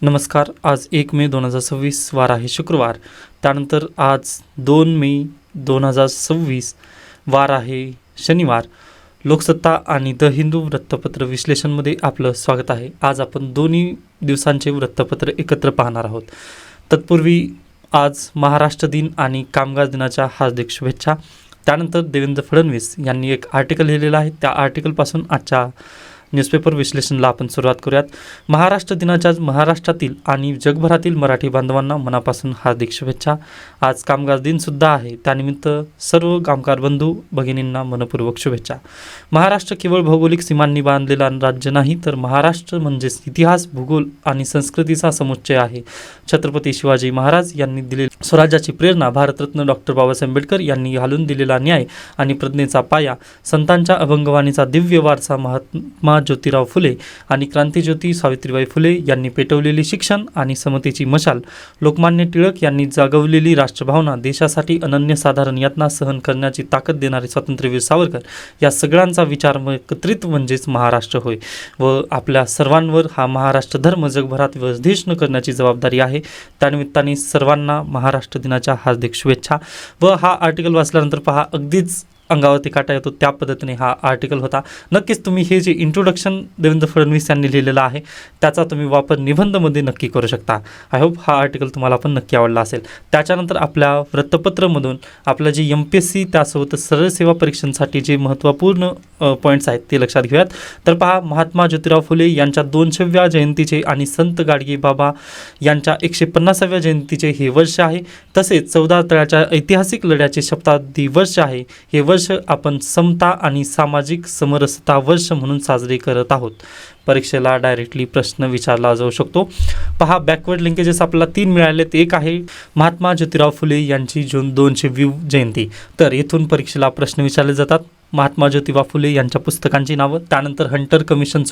नमस्कार. आज 1 मे 2026 वार आहे शुक्रवार. त्यानंतर आज 2 मे 2026 वार आहे शनिवार. लोकसत्ता आणि द हिंदू वृत्तपत्र विश्लेषणमध्ये आपलं स्वागत आहे. आज आपण दोन्ही दिवसांचे वृत्तपत्र एकत्र पाहणार आहोत. तत्पूर्वी आज महाराष्ट्र दिन आणि कामगार दिनाच्या हार्दिक शुभेच्छा. त्यानंतर देवेंद्र फडणवीस यांनी एक आर्टिकल लिहिलेलं आहे. त्या आर्टिकलपासून आजच्या न्यूजपेपर विश्लेषणाला आपण सुरुवात करूयात. महाराष्ट्र दिनाच्या महाराष्ट्रातील आणि जगभरातील मराठी बांधवांना मनापासून हार्दिक शुभेच्छा. आज कामगार दिनसुद्धा आहे. त्यानिमित्त सर्व कामगार बंधू भगिनींना मनपूर्वक शुभेच्छा. महाराष्ट्र केवळ भौगोलिक सीमांनी बांधलेला राज्य नाही, तर महाराष्ट्र म्हणजेच इतिहास, भूगोल आणि संस्कृतीचा समुच्चय आहे. छत्रपती शिवाजी महाराज यांनी दिलेली स्वराज्याची प्रेरणा, भारतरत्न डॉक्टर बाबासाहेब आंबेडकर यांनी घालून दिलेला न्याय आणि प्रज्ञेचा पाया, संतांच्या अभंगवाणीचा दिव्य वारसा, महात्मा ज्योतिराव फुले आणि क्रांतिज्योती सावित्रीबाई फुले यांनी पेटवलेली शिक्षण आणि समतेची मशाल, लोकमान्य टिळक यांनी जागवलेली राष्ट्रभावना, देशासाठी अनन्यसाधारण यातना सहन करण्याची ताकद देणारे स्वातंत्र्यवीर सावरकर, या सगळ्यांचा विचार एकत्रित म्हणजेच महाराष्ट्र होय. व आपल्या सर्वांवर हा महाराष्ट्र धर्म जगभरात वर्धिष्णू करण्याची जबाबदारी आहे. त्यानिमित्ताने सर्वांना महाराष्ट्र दिनाच्या हार्दिक शुभेच्छा. व हा आर्टिकल वाचल्यानंतर पहा, अगदीच अंगावरती काटा येतो त्या पद्धतीने हा आर्टिकल होता. नक्कीच तुम्ही हे जे इंट्रोडक्शन देवेंद्र फडणवीस यांनी लिहिलेलं आहे त्याचा तुम्ही वापर निबंधमध्ये नक्की करू शकता. आय होप हा आर्टिकल तुम्हाला पण नक्की आवडला असेल. त्याच्यानंतर आपल्या वृत्तपत्रामधून आपलं जे MPSC त्यासोबत सरळ सेवा परीक्षांसाठी जे महत्त्वपूर्ण पॉईंट्स आहेत ते लक्षात घेऊयात. तर पहा, महात्मा ज्योतिराव फुले यांच्या 200व्या जयंतीचे आणि संत गाडगे बाबा यांच्या 150व्या जयंतीचे हे वर्ष आहे. तसेच 14 तळ्याच्या ऐतिहासिक लढ्याचे शताब्दी वर्ष आहे. हे वर्ष आपण समता आणि सामाजिक समरसता वर्ष म्हणून साजरे करत आहोत. परीक्षेला डायरेक्टली प्रश्न विचारला जाऊ शकतो. पहा, बॅकवर्ड लिंकेजेस आपल्याला 3 मिळालेत. एक आहे महात्मा ज्योतिराव फुले यांची जून 200वी जयंती. तर येथून परीक्षेला प्रश्न विचारले जातात. महात्मा ज्योतिबा फुले यांच्या पुस्तकांची नावं, त्यानंतर हंटर कमिशन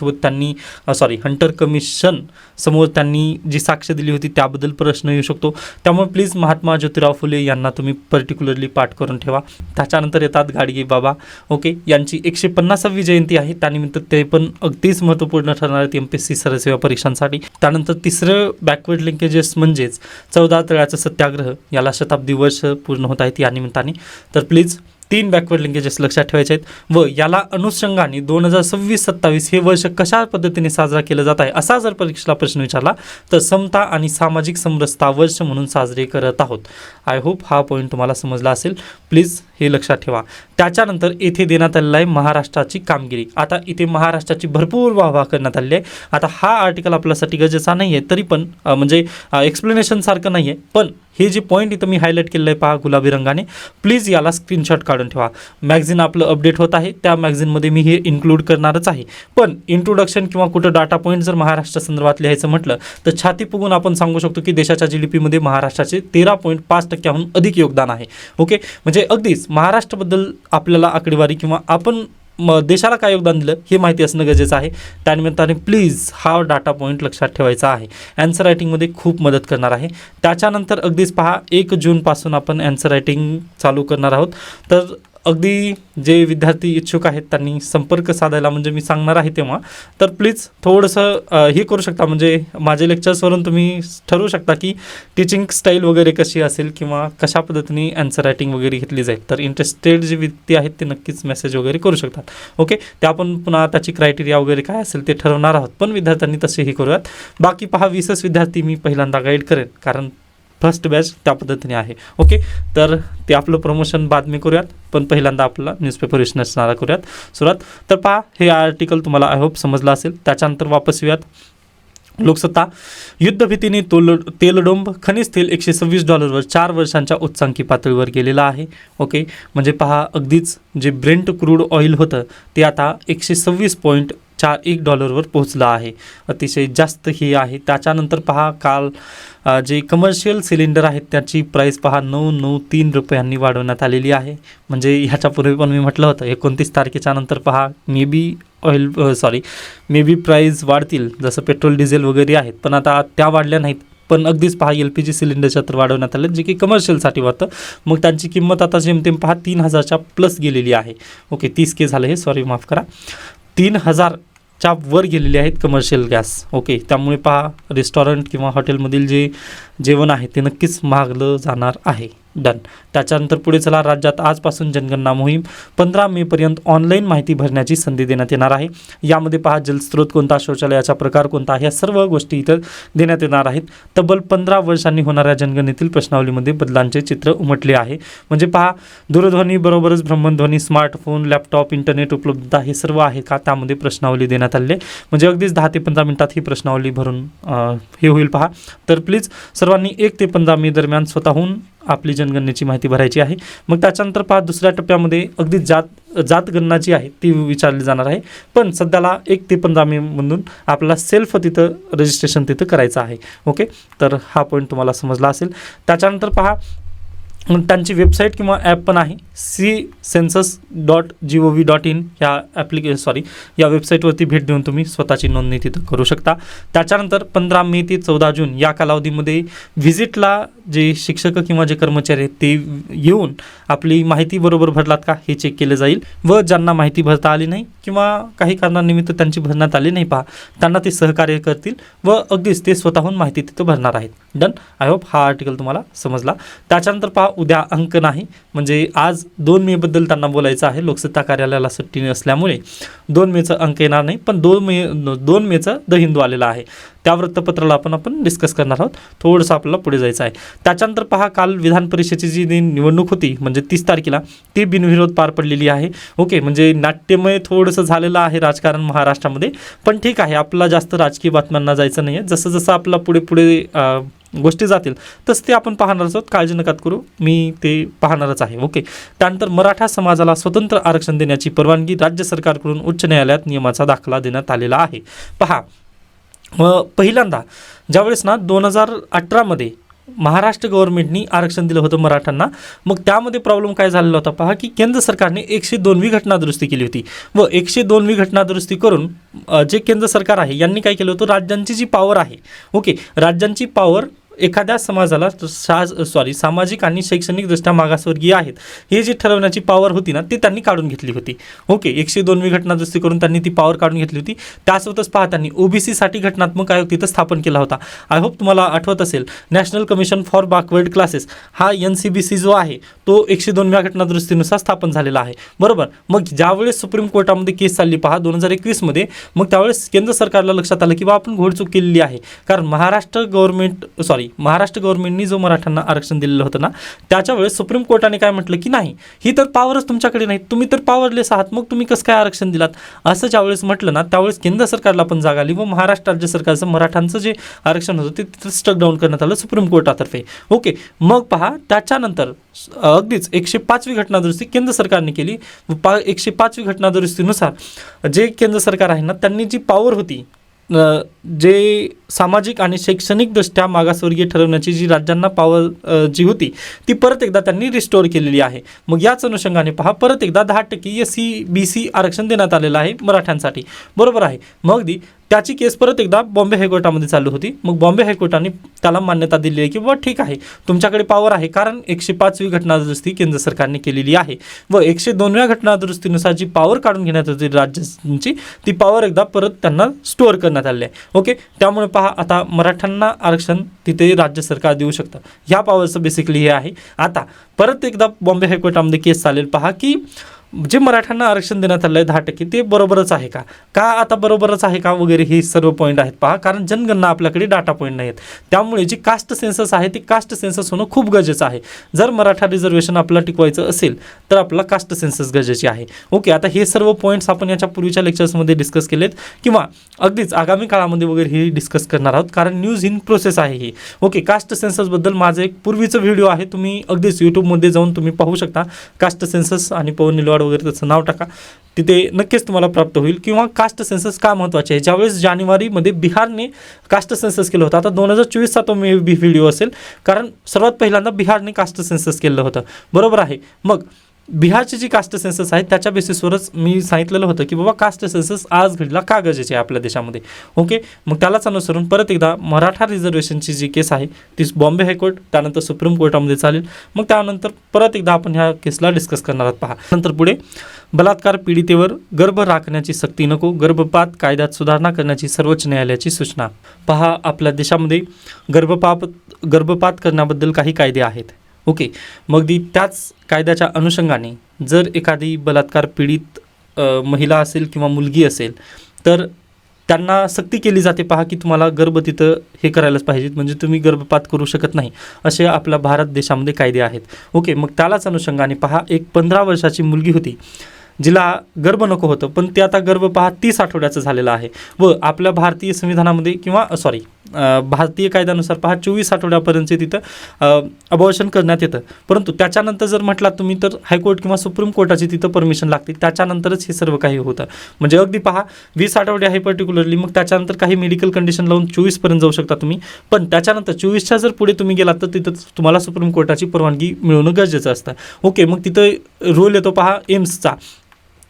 समोर त्यांनी जी साक्ष दिली होती त्याबद्दल प्रश्न येऊ शकतो. त्यामुळे प्लीज महात्मा ज्योतिराव फुले यांना तुम्ही पर्टिक्युलरली पाठ करून ठेवा. त्याच्यानंतर येतात गाडगे बाबा. ओके, यांची 150वी जयंती आहे. त्यानिमित्त ते पण अगदीच महत्त्वपूर्ण ठरणार आहेत MPSC सरळ सेवा परीक्षांसाठी. त्यानंतर तिसरं बॅकवर्ड लिंकेजेस म्हणजेच 14 तळ्याचं सत्याग्रह, याला शताब्दी वर्ष पूर्ण होत आहेत या निमित्ताने. तर प्लीज 3 बॅकवर्ड लिंकेजेस लक्षात ठेवायचे आहेत. व याला अनुषंगाने 2026-27 हे वर्ष कशा पद्धतीने साजरा केलं जात आहे असा जर परीक्षेला प्रश्न विचारला तर समता आणि सामाजिक समरसता वर्ष म्हणून साजरे करत आहोत. आय होप हा पॉईंट तुम्हाला समजला असेल. प्लीज हे लक्षात ठेवा. त्याच्यानंतर येथे देण्यात आलेला आहे महाराष्ट्राची कामगिरी. आता इथे महाराष्ट्राची भरपूर वाहवा करण्यात आलेली आहे. आता हा आर्टिकल आपल्यासाठी गरजेचा नाही आहे, तरी पण म्हणजे एक्सप्लेनेशन सारखं नाही आहे, पण हे जे पॉईंट इथं मी हायलाईट केलेलं आहे पहा गुलाबी रंगाने, प्लीज याला स्क्रीनशॉट काढून ठेवा. मॅगझिन आपलं अपडेट होत आहे, त्या मॅगझिनमध्ये मी हे इन्क्लूड करणारच आहे. पण इंट्रोडक्शन किंवा कुठं डाटा पॉईंट जर महाराष्ट्र संदर्भात लिहायचं म्हटलं तर छाती फुगून आपण सांगू शकतो की देशाच्या GDPमध्ये महाराष्ट्राचे 13.5% अधिक योगदान आहे. ओके, म्हणजे अगदीच महाराष्ट्राबद्दल आपल्याला आकडेवारी किंवा आपण देशाला काय योगदान दिलं हे माहिती असणं गरजेचं आहे. त्यानिमित्ताने प्लीज हा डाटा पॉईंट लक्षात ठेवायचा आहे. ॲन्सर रायटिंगमध्ये खूप मदत करणार आहे. त्याच्यानंतर अगदीच पहा, 1 जूनपासून आपण ॲन्सर रायटिंग चालू करणार आहोत. तर अगदी जे विद्यार्थी इच्छुक आहेत त्यांनी संपर्क साधायला म्हणजे मी सांगणार आहे तेव्हा, तर प्लीज थोडंसं हे करू शकता. म्हणजे माझे लेक्चर्सवरून तुम्ही ठरवू शकता की टीचिंग स्टाईल वगैरे कशी असेल किंवा कशा पद्धतीने ॲन्सर रायटिंग वगैरे घेतली जाईल. तर इंटरेस्टेड जे व्यक्ती आहेत ते नक्कीच मेसेज वगैरे करू शकतात. ओके, ते आपण पुन्हा त्याची क्रायटेरिया वगैरे काय असेल ते ठरवणार आहोत, पण विद्यार्थ्यांनी तसेही करूयात. बाकी पहा, 20 विद्यार्थी मी पहिल्यांदा गाईड करेन, कारण फर्स्ट बॅच त्या पद्धतीने आहे. ओके, तर ते आपलं प्रमोशन बाद मी करूयात, पण पहिल्यांदा आपला न्यूजपेपर विश्लेषणाला करूयात सुरुवात. तर पहा, हे आर्टिकल तुम्हाला आय होप समजलं असेल. त्याच्यानंतर वापस येऊयात. लोकसत्ता, युद्धभीतीने तेलडोंब खनिज तेल $126 4 वर्षांच्या उच्चांकी पातळीवर गेलेलं आहे. ओके, म्हणजे पहा, अगदीच जे ब्रेंट क्रूड ऑइल होतं ते आता $126.41 पोहोचलं आहे. अतिशय जास्त ही आहे. त्याच्यानंतर पहा, काल जे कमर्शियल सिलेंडर आहेत त्याची प्राईस पहा ₹993 वाढवण्यात आलेली आहे. म्हणजे ह्याच्यापूर्वी पण मी म्हटलं होतं 29 तारखेच्या नंतर पहा मे बी प्राईस वाढतील, जसं पेट्रोल डिझेल वगैरे आहेत, पण आता त्या वाढल्या नाहीत. पण अगदीच पहा, LPG सिलेंडरच्या तर वाढवण्यात आले जे की कमर्शियलसाठी वाटतं. मग त्यांची किंमत आता जेमतेम पहा 3000च्या प्लस गेलेली आहे. ओके, 30K झालं हे, सॉरी माफ करा, 3000 च्या वर गेलेले आहेत कमर्शियल गॅस. ओके, त्यामुळे पहा रेस्टॉरंट किंवा हॉटेलमधील जे जेवण आहे ते नक्कीच महागलं जाणार आहे. डन. त्याच्यानंतर पुढे चला, राज्यात आजपासून जनगणना मोहीम 15 मेपर्यंत ऑनलाईन माहिती भरण्याची संधी देण्यात येणार आहे. यामध्ये पहा जलस्रोत कोणता, शौचालयाचा प्रकार कोणता, ह्या सर्व गोष्टी इथं देण्यात येणार आहेत. तब्बल 15 वर्षांनी होणाऱ्या जनगणनेतील प्रश्नावलीमध्ये बदलांचे चित्र उमटले आहे. म्हणजे पहा दूरध्वनी बरोबरच भ्रमणध्वनी, स्मार्टफोन, लॅपटॉप, इंटरनेट उपलब्धता हे सर्व आहे का त्यामध्ये प्रश्नावली देण्यात आली आहे. म्हणजे अगदीच 10 ते 15 मिनिटात ही प्रश्नावली भरून हे होईल पहा. तर प्लीज सर्वांनी 1 ते 15 मे दरम्यान स्वतःहून आपली जनगणनेची माहिती भरायची आहे. मग त्याच्यानंतर पहा दुसऱ्या टप्प्यामध्ये अगदी जात गणना जी आहे ती विचारली जाणार आहे. पण सध्याला 1 ते 15 मे मधून आपल्याला सेल्फ तिथं रजिस्ट्रेशन तिथं करायचं आहे. ओके, तर हा पॉईंट तुम्हाला समजला असेल. त्याच्यानंतर पहा त्यांची वेबसाईट किंवा ॲप पण आहे, ccensus.gov.in या वेबसाईटवरती भेट देऊन तुम्ही स्वतःची नोंदणी तिथं करू शकता. त्याच्यानंतर 15 मे ते 14 जून या कालावधीमध्ये व्हिजिटला जे शिक्षक किंवा जे कर्मचारी आहेत ते येऊन आपली माहिती बरोबर भरलात का हे चेक केलं जाईल. व ज्यांना माहिती भरता आली नाही किंवा काही कारणानिमित्त त्यांची भरण्यात आली नाही पहा, त्यांना ते सहकार्य करतील व अगदीच ते स्वतःहून माहिती तिथं भरणार आहेत. डन. आय होप हा आर्टिकल तुम्हाला समजला. त्याच्यानंतर पहा उद्या अंक नाही, म्हणजे आज 2 मे बद्दल त्यांना बोलायचं आहे. लोकसत्ता कार्यालयाला सुट्टी नसल्यामुळे 2 मेचं अंक येणार नाही, पण 2 मेचं द हिंदू आलेलं आहे. त्या वृत्तपत्राला आपण डिस्कस करणार आहोत. थोडंसं आपल्याला पुढे जायचं आहे. त्याच्यानंतर पहा काल विधान परिषदेची जी निवडणूक होती म्हणजे 30 तारखेला ती बिनविरोध पार पडलेली आहे. ओके, म्हणजे नाट्यमय थोडंसं झालेलं आहे राजकारण महाराष्ट्रामध्ये, पण ठीक आहे, आपल्याला जास्त राजकीय बातम्यांना जायचं नाही आहे. जसं जसं आपला पुढे गोष्टी जातील तसं ते आपण पाहणारच आहोत. काळजी नका करू, मी ते पाहणारच आहे. ओके. त्यानंतर मराठा समाजाला स्वतंत्र आरक्षण देण्याची परवानगी राज्य सरकारकडून उच्च न्यायालयात नियमाचा दाखला देण्यात आलेला आहे. पहा पहिल्यांदा ज्यावेळेस ना 2018मध्ये महाराष्ट्र गव्हर्नमेंटनी आरक्षण दिलं होतं मराठ्यांना, मग त्यामध्ये प्रॉब्लेम काय झालेला होता पहा, की केंद्र सरकारने 102वी घटना दुरुस्ती केली होती व 102वी घटना दुरुस्ती करून जे केंद्र सरकार आहे यांनी काय केलं होतं, राज्यांची जी पॉवर आहे, ओके, राज्यांची पॉवर एखाद्या समाजाला सामाजिक आणि शैक्षणिकदृष्ट्या मागासवर्गीय आहेत हे जे ठरवण्याची पॉवर होती ना ती त्यांनी काढून घेतली होती. ओके, 102वी घटना दुरुस्ती करून त्यांनी ती पॉवर काढून घेतली होती. त्यासोबतच पहा त्यांनी ओबीसीसाठी घटनात्मक आयोग तिथं स्थापन केला होता. आय होप तुम्हाला आठवत असेल, national commission for backward classes हा NCBC जो आहे तो 102व्या घटना दुरुस्तीनुसार स्थापन झालेला आहे. बरोबर. मग ज्यावेळेस सुप्रीम कोर्टामध्ये केस चालली पहा 2021मध्ये, मग त्यावेळेस केंद्र सरकारला लक्षात आलं की बा आपण घोडचूक केलेली आहे, कारण महाराष्ट्र गव्हर्नमेंटनी जो मराठ्यांना आरक्षण दिलेलं होतं ना त्याच्या वेळेस सुप्रीम कोर्टाने काय म्हटलं की नाही, ही तर पॉवरच तुमच्याकडे नाही, तुम्ही तर पॉवरलेस आहात, मग तुम्ही कसं काय आरक्षण दिलात, असं ज्यावेळेस म्हटलं ना त्यावेळेस केंद्र सरकारला पण जाग आली व महाराष्ट्र राज्य सरकारचं मराठ्यांचं जे आरक्षण होतं ते तिथं स्टक डाऊन करण्यात आलं सुप्रीम कोर्टातर्फे. ओके, मग पहा त्याच्यानंतर अगदीच 105वी घटना दुरुस्ती केंद्र सरकारने केली. 105वी घटना दुरुस्तीनुसार जे केंद्र सरकार आहे ना त्यांनी जी पॉवर होती, जे सामाजिक आणि शैक्षणिकदृष्ट्या मागासवर्गीय ठरवण्याची जी राज्यांना पॉवर जी होती ती परत एकदा त्यांनी रिस्टोअर केलेली आहे. मग याच अनुषंगाने पहा परत एकदा 10% SC/BC आरक्षण देण्यात आलेलं आहे मराठ्यांसाठी. बरोबर आहे. मग त्याची केस परत एकदा बॉम्बे हायकोर्टामध्ये चालू होती. मग बॉम्बे हायकोर्टाने त्याला मान्यता दिली आहे की बाबा ठीक आहे तुमच्याकडे पॉवर आहे, कारण 105वी घटना दुरुस्ती केंद्र सरकारने केलेली आहे व 102व्या घटना दुरुस्तीनुसार जी पॉवर काढून घेण्यात होती राज्यांची ती पॉवर एकदा परत त्यांना स्टोअर करण्यात आली आहे. ओके, त्यामुळे पहा आता मराठ्यांना आरक्षण तिथे राज्य सरकार देऊ शकतं. ह्या पॉवरचं बेसिकली हे आहे. आता परत एकदा बॉम्बे हायकोर्टामध्ये केस चालेल पहा की जे मराठ्यांना आरक्षण देण्यात आलं आहे 10% ते बरोबरच आहे का आता बरोबरच आहे का वगैरे हे सर्व पॉईंट आहेत पहा, कारण जनगणना आपल्याकडे डाटा पॉईंट नाही आहेत. त्यामुळे जी कास्ट सेन्सस आहे ती कास्ट सेन्सस होणं खूप गरजेचं आहे. जर मराठा रिझर्वेशन आपल्याला टिकवायचं असेल तर आपल्याला कास्ट सेन्सस गरजेची आहे. ओके, आता हे सर्व पॉईंट्स आपण याच्या पूर्वीच्या लेक्चर्समध्ये डिस्कस केलेत किंवा अगदीच आगामी काळामध्ये वगैरे हे डिस्कस करणार आहोत, कारण न्यूज इन प्रोसेस आहे ही. ओके, कास्ट सेन्ससबद्दल माझं एक पूर्वीचं व्हिडिओ आहे, तुम्ही अगदीच यूट्यूबमध्ये जाऊन तुम्ही पाहू शकता. कास्ट सेन्सस आणि पवन निलवाड वगैरे त्याचं नाव टाका, तिथे नक्कीच तुम्हाला प्राप्त होईल. किंवा कास्ट सेन्सस का महत्त्वाचे आहे, ज्यावेळेस जानेवारीमध्ये बिहारने कास्ट सेन्सस केलं होतं, आता 2024चा तो मे बी व्हिडिओ असेल, कारण सर्वात पहिल्यांदा बिहारने कास्ट सेन्सस केलं होतं. बरोबर आहे. मग बिहारची जी कास्ट सेन्सस आहे त्याच्या बेसिसवरच मी सांगितलेलं होतं की बाबा कास्ट सेन्सस आज घडला का गरजेचे आहे आपल्या देशामध्ये. ओके, मग त्यालाच अनुसरून परत एकदा मराठा रिझर्वेशनची जी केस आहे ती बॉम्बे हायकोर्ट त्यानंतर सुप्रीम कोर्टामध्ये चालेल. मग त्यानंतर परत एकदा आपण ह्या केसला डिस्कस करणार आहोत. पहा नंतर पुढे बलात्कार पीडितेवर गर्भ राखण्याची सक्ती नको, गर्भपात कायद्यात सुधारणा करण्याची सर्वोच्च न्यायालयाची सूचना. पहा आपल्या देशामध्ये गर्भपात करण्याबद्दल काही कायदे आहेत. ओके, मग त्याच कायद्याच्या अनुषंगाने जर एखादी बलात्कार पीडित महिला असेल किंवा मुलगी असेल तर त्यांना सक्ती केली जाते. पहा की तुम्हाला गर्भ तिथं हे करायलाच पाहिजेत, म्हणजे तुम्ही गर्भपात करू शकत नाही असे आपल्या भारत देशामध्ये कायदे आहेत. ओके, मग त्यालाच अनुषंगाने पहा एक 15 वर्षाची मुलगी होती जिला गर्भ नको होतं, पण ते आता गर्भ पहा 30 आठवड्याचं झालेलं आहे व आपल्या भारतीय संविधानामध्ये किंवा भारतीय कायद्यानुसार पहा 24 आठवड्यापर्यंत तिथं अबॉर्शन करण्यात येतं. परंतु त्याच्यानंतर जर म्हटलात तुम्ही तर हायकोर्ट किंवा सुप्रीम कोर्टाची तिथं परमिशन लागते, त्याच्यानंतरच हे सर्व काही होतं. म्हणजे अगदी पहा 20 आठवडे आहे पर्टिक्युलरली, मग त्याच्यानंतर काही मेडिकल कंडिशन लावून 24पर्यंत जाऊ शकता तुम्ही, पण त्याच्यानंतर 24च्या जर पुढे तुम्ही गेलात तर तिथं तुम्हाला सुप्रीम कोर्टाची परवानगी मिळवणं गरजेचं असतं. ओके, मग तिथं रोल येतो पहा एम्सचा.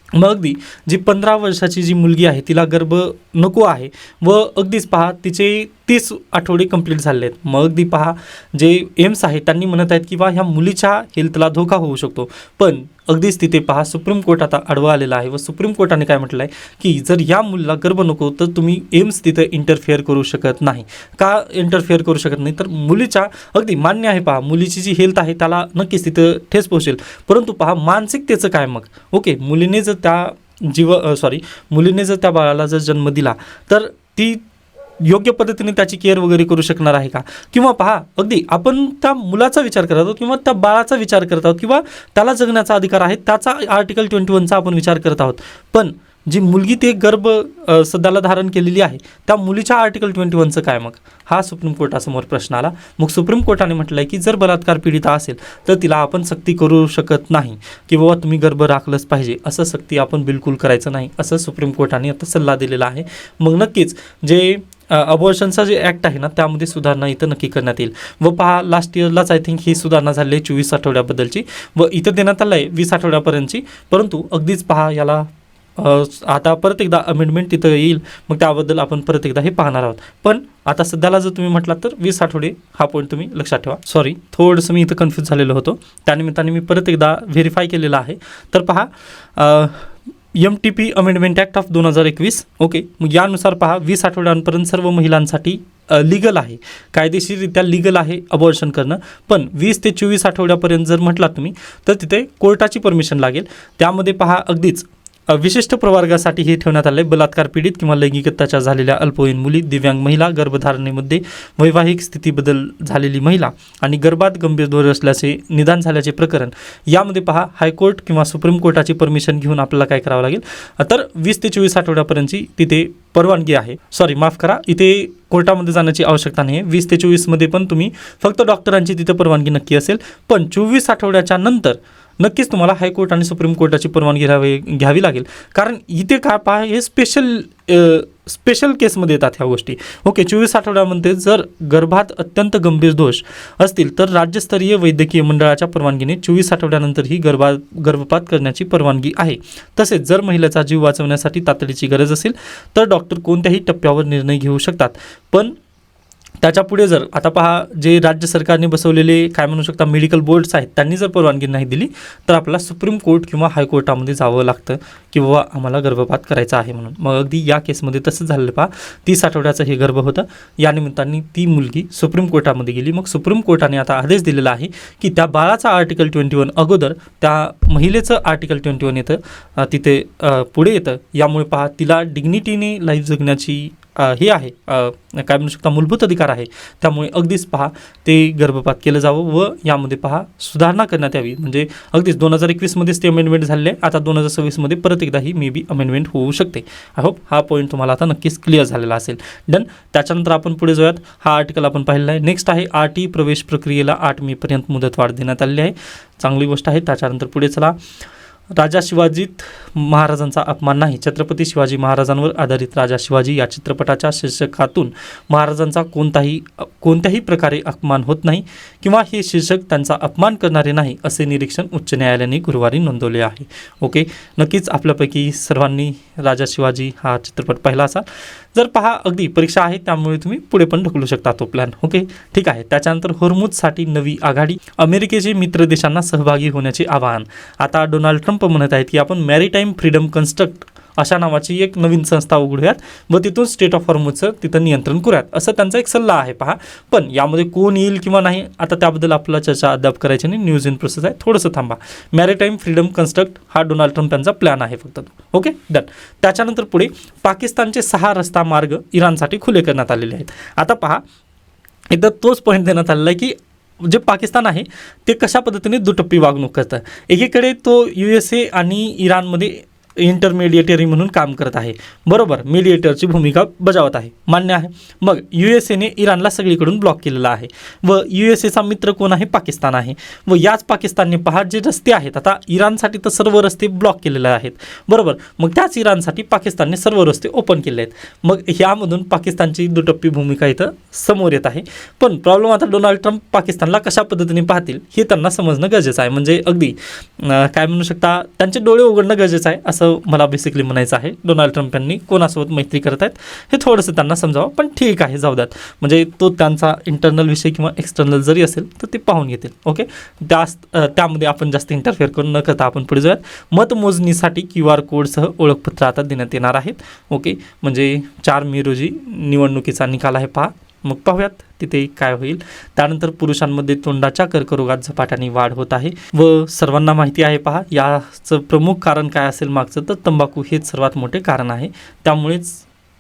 मग अगदी जी 15 वर्षाची जी मुलगी आहे तिला गर्भ नको आहे व अगदीच पहा तिचे 30 आठवडे कंप्लीट झाले आहेत. मग अगदी पहा जे एम्स आहे त्यांनी म्हणत आहेत की बा ह्या मुलीच्या हेल्थला धोका होऊ शकतो, पण अगदीच तिथे पहा सुप्रीम कोर्ट आता आडवा आलेला आहे व सुप्रीम कोर्टाने काय म्हटलं आहे की जर या मुलीला गर्भ नको तर तुम्ही एम्स तिथं इंटरफेअर करू शकत नाही. का इंटरफेअर करू शकत नाही तर मुलीच्या अगदी मान्य आहे पहा मुलीची जी हेल्थ आहे त्याला नक्कीच तिथं ठेस पोहोचेल, परंतु पहा मानसिकतेचं काय मग. ओके, मुलीने जर त्या बाळाला जर जन्म दिला तर ती योग्य पद्धतीने त्याची केअर वगैरे करू शकणार आहे का. किंवा पहा अगदी आपण त्या मुलाचा विचार करत आहोत किंवा त्या बाळाचा विचार करत आहोत किंवा त्याला जगण्याचा अधिकार आहे त्याचा आर्टिकल 21चा आपण विचार करत आहोत, पण जी मुलगी ते गर्भ सध्याला धारण केलेली आहे त्या मुलीच्या आर्टिकल 21चं काय मग, हा सुप्रीम कोर्टासमोर प्रश्न आला. मग सुप्रीम कोर्टाने म्हटलं आहे की जर बलात्कार पीडिता असेल तर तिला आपण सक्ती करू शकत नाही की बाबा तुम्ही गर्भ राखलंच पाहिजे, असं सक्ती आपण बिलकुल करायचं नाही असं सुप्रीम कोर्टाने आता सल्ला दिलेला आहे. मग नक्कीच जे अबॉर्शनचा जे ॲक्ट आहे ना त्यामध्ये सुधारणा इथं नक्की करण्यात येईल. व पहा लास्ट इयरलाच आय थिंक ही सुधारणा झाली आहे 24 आठवड्याबद्दलची व इथं देण्यात आलं आहे 20 आठवड्यापर्यंतची, परंतु अगदीच पहा याला आता परत एकदा अमेंडमेंट तिथं येईल, मग त्याबद्दल आपण परत एकदा हे पाहणार आहोत. पण आता सध्याला जर तुम्ही म्हटलात तर 20 आठवडे हा पॉईंट तुम्ही लक्षात ठेवा. सॉरी थोडंसं मी इथं कन्फ्यूज झालेलो होतो, त्यानिमित्ताने मी परत एकदा व्हेरीफाय केलेलं आहे. तर पहा MTP amendment act of 2021. Okay, मग यानुसार पहा 20 आठवड्यांपर्यंत सर्व महिलांसाठी लीगल आहे, कायदेशीररित्या लीगल आहे अबॉर्शन करणं, पण 20 ते 24 आठवड्यापर्यंत जर म्हटलात तुम्ही तर तिथे कोर्टाची परमिशन लागेल. त्यामध्ये पहा अगदीच विशिष्ट प्रवर्गासाठी हे ठेवण्यात आले. बलात्कार पीडित किंवा लैंगिक अत्याचार झालेल्या अल्पवयीन मुली, दिव्यांग महिला, गर्भधारणेमध्ये वैवाहिक स्थितीबदल झालेली महिला आणि गर्भात गंभीर दोष असल्याचे निदान झाल्याचे प्रकरण, यामध्ये पहा हायकोर्ट किंवा सुप्रीम कोर्टाची परमिशन घेऊन आपल्याला काय करावं लागेल तर 20 ते 24 आठवड्यापर्यंतची तिथे परवानगी आहे. सॉरी माफ करा, इथे कोर्टामध्ये जाण्याची आवश्यकता नाही आहे. 20 ते 24मध्ये पण तुम्ही फक्त डॉक्टरांची तिथे परवानगी नक्की असेल, पण 24 आठवड्याच्या नंतर नक्कीच तुम्हाला हायकोर्ट आणि सुप्रीम कोर्टाची परवानगी घ्यावी लागेल, कारण इथे काय पहा हे स्पेशल केसमध्ये येतात ह्या गोष्टी. ओके, 24 आठवड्यामध्ये जर गर्भात अत्यंत गंभीर दोष असतील तर राज्यस्तरीय वैद्यकीय मंडळाच्या परवानगीने 24 आठवड्यानंतर ही गर्भपात करण्याची परवानगी आहे. तसेच जर महिलेचा जीव वाचवण्यासाठी तातडीची गरज असेल तर डॉक्टर कोणत्याही टप्प्यावर निर्णय घेऊ शकतात. पण त्याच्या पुढे जर आता पहा जे राज्य सरकारने बसवलेले काय म्हणू शकता मेडिकल बोर्ड्स आहेत त्यांनी जर परवानगी नाही दिली तर आपल्याला सुप्रीम कोर्ट किंवा हायकोर्टामध्ये जावं लागतं की बाबा आम्हाला गर्भपात करायचा आहे म्हणून. मग अगदी या केसमध्ये तसंच झालं पहा 30 आठवड्याचं हे गर्भ होतं, या निमित्ताने ती मुलगी सुप्रीम कोर्टामध्ये गेली. मग सुप्रीम कोर्टाने आता आदेश दिलेला आहे की त्या बाळाचा आर्टिकल 21 अगोदर त्या महिलेचं आर्टिकल 21 येतं तिथे पुढे येतं. यामुळे पहा तिला डिग्निटीने लाईफ जगण्याची हे आहे काय म्हणू शकता मूलभूत अधिकार आहे. त्यामुळे अगदीच पहा ते गर्भपात केलं जावं व यामध्ये पहा सुधारणा करण्यात यावी. म्हणजे अगदीच 2021मध्येच ते अमेंडमेंट झाले आहे, आता 2026मध्ये परत एकदा ही मे बी अमेंडमेंट होऊ शकते. आय होप हा पॉईंट तुम्हाला आता नक्कीच क्लिअर झालेला असेल. डन. त्याच्यानंतर आपण पुढे जाऊयात. हा आर्टिकल आपण पाहिलेला आहे. नेक्स्ट आहे RT प्रवेश प्रक्रियेला 8 मेपर्यंत मुदतवाढ देण्यात आलेली आहे, चांगली गोष्ट आहे. त्याच्यानंतर पुढे चला राजा शिवाजीत महाराजांचा अपमान नाही. छत्रपती शिवाजी महाराजांवर आधारित राजा शिवाजी या चित्रपटाच्या शीर्षकातून महाराजांचा कोणत्याही प्रकारे अपमान होत नाही किंवा हे शीर्षक त्यांचा अपमान करणारे नाही असे निरीक्षण उच्च न्यायालयाने गुरुवारी नोंदवले आहे. ओके, नक्कीच आपल्यापैकी सर्वांनी राजा शिवाजी हा चित्रपट पाहिला असाल. जर पहा अगदी परीक्षा आहे त्यामुळे तुम्ही पुढे पण ढकलू शकता तो प्लॅन. ओके, ठीक आहे. त्याच्यानंतर होर्मुझसाठी नवी आघाडी, अमेरिकेचे मित्र देशांना सहभागी होण्याचे आवाहन. आता डोनाल्ड ट्रम्प म्हणत आहेत की आपण मॅरीटाईम फ्रीडम कन्स्ट्रक्ट अशा नावाची एक नवीन संस्था उघडूयात व तिथून स्टेट ऑफ हॉर्मुझचं तिथं नियंत्रण करूयात, असं त्यांचा एक सल्ला आहे. पहा, पण यामध्ये कोण येईल किंवा नाही आता त्याबद्दल आपल्याला चर्चा अद्याप करायची नाही, न्यूज इन प्रोसेस आहे, थोडंसं थांबा. मॅरीटाईम फ्रीडम कन्स्ट्रक्ट हा डोनाल्ड ट्रम्प यांचा प्लॅन आहे फक्त. Okay, done. त्याच्यानंतर पुढे पाकिस्तानचे 6 रस्ता मार्ग इराणसाठी खुले करण्यात आलेले आहेत. आता पहा, एकदा तोच पॉईंट देण्यात आलेला आहे की जे पाकिस्तान आहे ते कशा पद्धतीने दुटप्पी वागणूक करतं. एकीकडे तो USA आणि इराणमध्ये इंटरमिडिएटरी म्हणून काम करत आहे, बरोबर, मीडिएटरची भूमिका बजावत आहे, मान्य आहे. मग USAने इराणला सगळीकडून ब्लॉक केलेला आहे व USAचा मित्र कोण आहे? पाकिस्तान आहे. व याच पाकिस्तानने पहा जे रस्ते आहेत, आता इराणसाठी तर सर्व रस्ते ब्लॉक केलेले आहेत, बरोबर, मग त्याच इराणसाठी पाकिस्तानने सर्व रस्ते ओपन केले आहेत. मग ह्यामधून पाकिस्तानची दुटप्पी भूमिका इथं समोर येत आहे. पण प्रॉब्लेम आता डोनाल्ड ट्रम्प पाकिस्तानला कशा पद्धतीने पाहतील हे त्यांना समजणं गरजेचं आहे. म्हणजे अगदी काय म्हणू शकता, त्यांचे डोळे उघडणं गरजेचं आहे असं मला बेसिकली म्हणायचं आहे. डोनाल्ड ट्रम्प यांनी कोणासोबत मैत्री करत आहेत हे थोडंसं त्यांना समजावं, पण ठीक आहे, जाऊ द्यात. म्हणजे तो त्यांचा इंटरनल विषय किंवा एक्सटर्नल जरी असेल तर ते पाहून घेतील. ओके, त्यामध्ये आपण जास्त इंटरफेअर करून न करता आपण पुढे जाऊयात. मतमोजणीसाठी QR कोडसह ओळखपत्र आता देण्यात येणार आहेत. ओके, म्हणजे 4 मे रोजी निवडणुकीचा निकाल आहे. पहा, मग पाहूयात तिथे काय होईल. त्यानंतर पुरुषांमध्ये तोंडाच्या कर्करोगात झपाट्याने वाढ होत आहे व सर्वांना माहिती आहे. पहा, याचं प्रमुख कारण काय असेल मागचं, तर तंबाखू हेच सर्वात मोठे कारण आहे. त्यामुळेच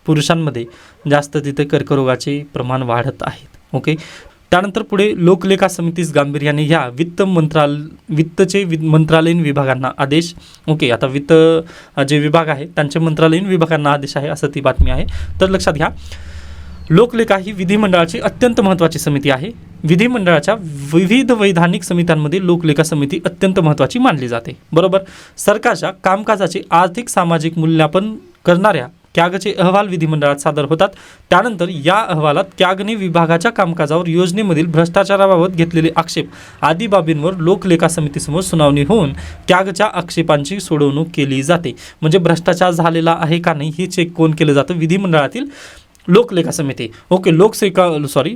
पुरुषांमध्ये जास्त तिथे कर्करोगाचे प्रमाण वाढत आहेत. ओके, त्यानंतर पुढे लोकलेखा समितीस गांभीर्याने घ्या, वित्तचे मंत्रालयीन विभागांना आदेश. ओके, आता वित्त जे विभाग आहे त्यांचे मंत्रालयीन विभागांना आदेश आहे असं ती बातमी आहे. तर लक्षात घ्या, लोकलेखा ही विधिमंडळाची अत्यंत महत्त्वाची समिती आहे. विधिमंडळाच्या विविध वैधानिक समित्यांमध्ये लोकलेखा समिती अत्यंत महत्त्वाची मानली जाते, बरोबर. सरकारच्या कामकाजाचे आर्थिक सामाजिक मूल्यांकन करणाऱ्या कॅगचे अहवाल विधिमंडळात सादर होतात. त्यानंतर या अहवालात कॅगने विभागाच्या कामकाजावर योजनेमधील भ्रष्टाचाराबाबत घेतलेले आक्षेप आदी बाबींवर लोकलेखा समितीसमोर सुनावणी होऊन कॅगच्या आक्षेपांची सोडवणूक केली जाते. म्हणजे भ्रष्टाचार झालेला आहे का नाही हे चेक कोण केलं जातं? विधिमंडळातील लोकलेखा समिती. ओके,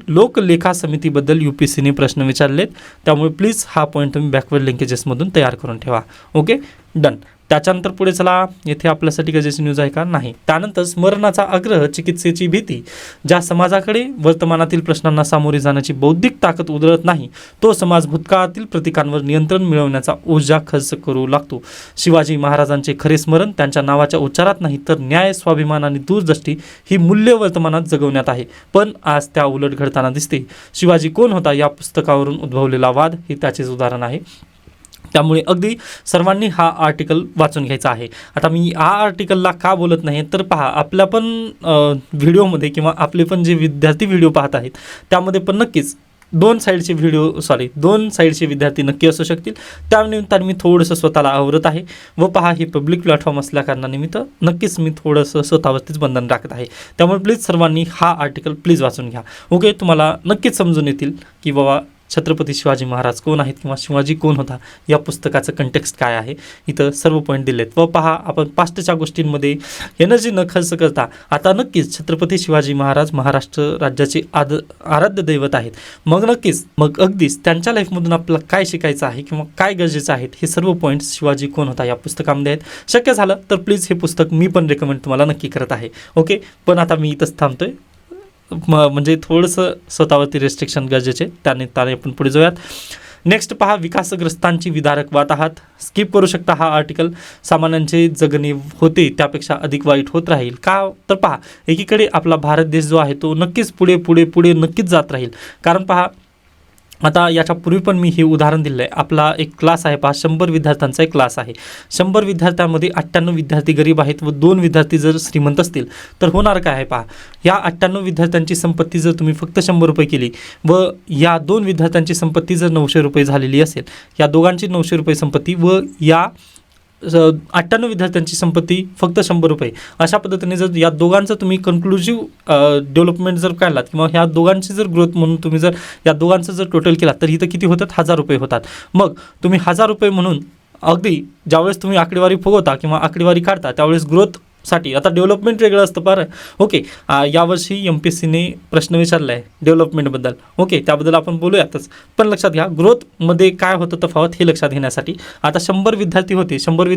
लोकलेखा समितीबद्दल UPSCने प्रश्न विचारलेत, त्यामुळे प्लीज हा पॉईंट तुम्ही बॅकवर्ड लिंकेजेसमधून तयार करून ठेवा. Okay, done. त्याच्यानंतर पुढे चला, येथे आपल्यासाठी गरजेची न्यूज आहे का? नाही. त्यानंतर स्मरणाचा आग्रह, चिकित्सेची भीती. ज्या समाजाकडे वर्तमानातील प्रश्नांना सामोरे जाण्याची बौद्धिक ताकद उधळत नाही तो समाज भूतकाळातील प्रतीकांवर नियंत्रण मिळवण्याचा ओझा खर्च करू लागतो. शिवाजी महाराजांचे खरे स्मरण त्यांच्या नावाच्या उच्चारात नाही तर न्याय, स्वाभिमान आणि दूरदृष्टी ही मूल्य वर्तमानात जगवण्यात आहे, पण आज त्या उलट घडताना दिसते. शिवाजी कोण होता या पुस्तकावरून उद्भवलेला वाद हे त्याचेच उदाहरण आहे. त्यामुळे अगदी सर्वांनी हा आर्टिकल वाचून घ्यायचा आहे. आता मी हा आर्टिकलला का बोलत नाही तर पहा, आपल्या पण व्हिडिओमध्ये किंवा आपले पण जे विद्यार्थी व्हिडिओ पाहत आहेत त्यामध्ये पण नक्कीच दोन साईडचे विद्यार्थी नक्की असू शकतील. त्यानिमित्ताने मी थोडंसं स्वतःला आवरत आहे व पहा, हे पब्लिक प्लॅटफॉर्म असल्याकारणानिमित्त नक्कीच मी थोडंसं स्वतःवरतीच बंधन राखत आहे. त्यामुळे प्लीज सर्वांनी हा आर्टिकल प्लीज वाचून घ्या. ओके, तुम्हाला नक्कीच समजून येतील की बाबा छत्रपती शिवाजी महाराज कोण आहेत किंवा शिवाजी कोण होता, या पुस्तकाचं कंटेक्स्ट काय आहे, इथं सर्व पॉईंट दिलेत. व पहा, आपण पास्टच्या गोष्टींमध्ये एनर्जी न खर्च करता आता नक्कीच छत्रपती शिवाजी महाराज महाराष्ट्र राज्याचे आराध्य दैवत आहेत. मग अगदीच त्यांच्या लाईफमधून आपल्याला काय शिकायचं आहे किंवा काय गरजेचं आहे हे सर्व पॉईंट्स शिवाजी कोण होता या पुस्तकामध्ये आहेत. शक्य झालं तर प्लीज हे पुस्तक मी पण रेकमेंड तुम्हाला नक्की करत आहे. ओके, पण आता मी इथंच थांबतोय. म्हणजे थोडंसं स्वतःवरती रेस्ट्रिक्शन गरजेचे, त्याने आपण पुढे जाऊयात. नेक्स्ट पहा, विकासग्रस्तांची विदारक वाताहत. स्किप करू शकता हा आर्टिकल. सामान्यांचे जगणे होते त्यापेक्षा अधिक वाईट होत राहील का? तर पहा, एकीकडे आपला भारत देश जो आहे तो नक्कीच पुढे नक्कीच जात राहील. कारण पहा, आता याच्यापूर्वी पण मी हे उदाहरण दिलं आहे. आपला एक क्लास आहे पहा, 100 विद्यार्थ्यांचा एक क्लास आहे. 100 विद्यार्थ्यांमध्ये 98 विद्यार्थी गरीब आहेत व 2 विद्यार्थी जर श्रीमंत असतील तर होणार काय आहे पहा. या 98 विद्यार्थ्यांची संपत्ती जर तुम्ही फक्त 100 रुपये केली व या 2 विद्यार्थ्यांची संपत्ती जर 900 रुपये झालेली असेल, या दोघांची 900 रुपये संपत्ती व या 98 विद्यार्थ्यांची संपत्ती फक्त 100 रुपये. अशा पद्धतीने जर या दोघांचं तुम्ही कन्क्लुजिव्ह डेव्हलपमेंट जर काढलात किंवा ह्या दोघांची जर ग्रोथ म्हणून तुम्ही जर या दोघांचं जर टोटल केला तर इथं किती होतात? 1000 रुपये होतात. मग तुम्ही 1000 रुपये म्हणून अगदी ज्यावेळेस तुम्ही आकडेवारी फुगवता किंवा आकडेवारी काढता त्यावेळेस ग्रोथसाठी आता डेव्हलपमेंट वेगळं असतं बरं. ओके, यावर्षी MPSCने प्रश्न विचारला आहे डेव्हलपमेंटबद्दल. ओके, त्याबद्दल आपण बोलूयातच. पण लक्षात घ्या ग्रोथमध्ये काय होतं तफावत हे लक्षात घेण्यासाठी. आता 100 विद्यार्थी होते. 100